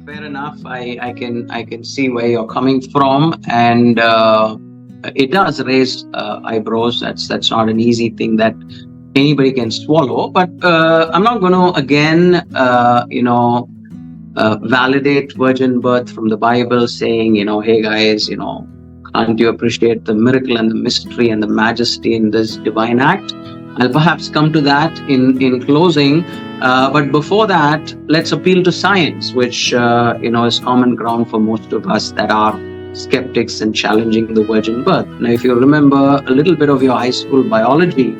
Fair enough. I can see where you're coming from, and it does raise eyebrows. That's not an easy thing that anybody can swallow. But I'm not going to again, validate virgin birth from the Bible, saying, hey guys, can't you appreciate the miracle and the mystery and the majesty in this divine act? I'll perhaps come to that in closing. But before that, let's appeal to science, which is common ground for most of us that are skeptics and challenging the virgin birth. Now, if you remember a little bit of your high school biology,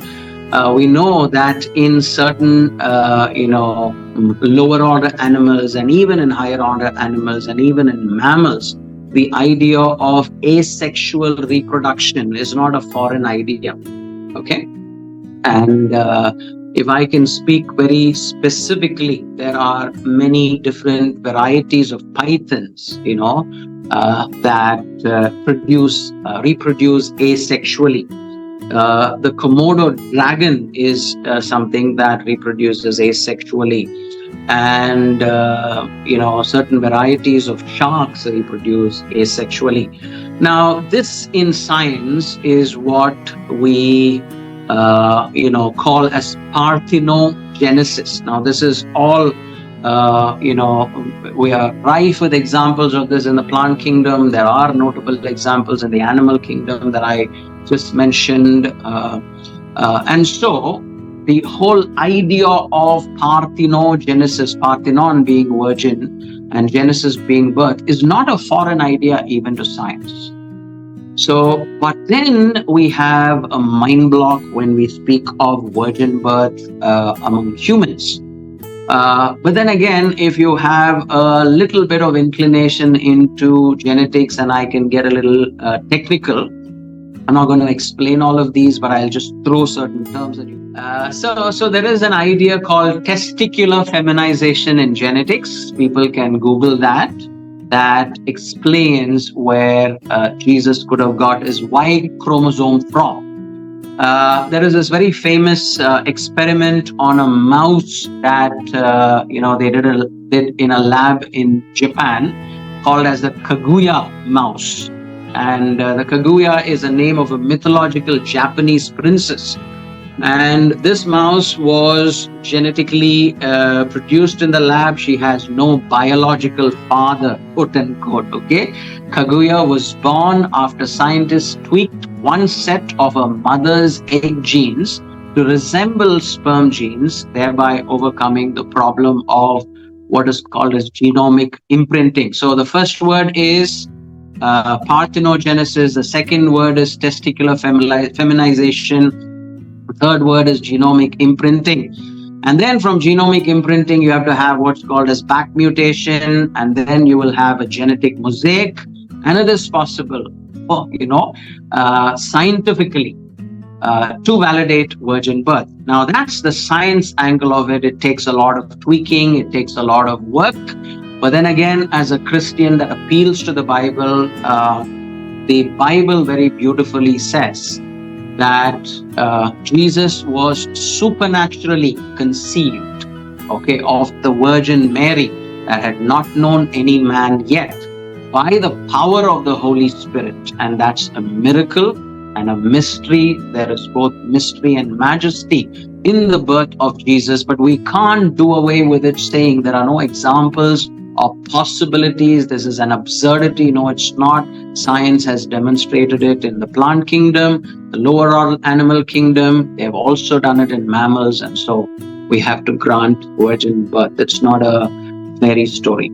we know that in certain, lower order animals, and even in higher order animals, and even in mammals, the idea of asexual reproduction is not a foreign idea. Okay. And if I can speak very specifically, there are many different varieties of pythons, that reproduce asexually. The Komodo dragon is something that reproduces asexually. And, certain varieties of sharks reproduce asexually. Now, this in science is what we call as parthenogenesis. Now, this is all, we are rife with examples of this in the plant kingdom. There are notable examples in the animal kingdom that I just mentioned. And so the whole idea of parthenogenesis, Parthenon being virgin and Genesis being birth, is not a foreign idea even to science. So, but then we have a mind block when we speak of virgin birth among humans. But then again, if you have a little bit of inclination into genetics, and I can get a little technical, I'm not going to explain all of these, but I'll just throw certain terms at you. So there is an idea called testicular feminization in genetics. People can Google that. That explains where Jesus could have got his Y chromosome from. There is this very famous experiment on a mouse that they did in a lab in Japan, called as the Kaguya mouse. And the Kaguya is a name of a mythological Japanese princess. And this mouse was genetically produced in the lab. She has no biological father, quote unquote. Okay, Kaguya was born after scientists tweaked one set of a mother's egg genes to resemble sperm genes, thereby overcoming the problem of what is called as genomic imprinting. So the first word is parthenogenesis. The second word is testicular feminization. The third word is genomic imprinting. And then from genomic imprinting, you have to have what's called as back mutation, and then you will have a genetic mosaic. And it is possible, scientifically, to validate virgin birth. Now, that's the science angle of it. It takes a lot of tweaking. It takes a lot of work. But then again, as a Christian that appeals to the Bible very beautifully says that Jesus was supernaturally conceived, of the Virgin Mary, that had not known any man yet, by the power of the Holy Spirit. And that's a miracle and a mystery. There is both mystery and majesty in the birth of Jesus, but we can't do away with it saying there are no examples or possibilities. This is an absurdity. No, it's not. Science has demonstrated it in the plant kingdom, the lower animal kingdom. They have also done it in mammals. And so we have to grant virgin birth. It's not a fairy story.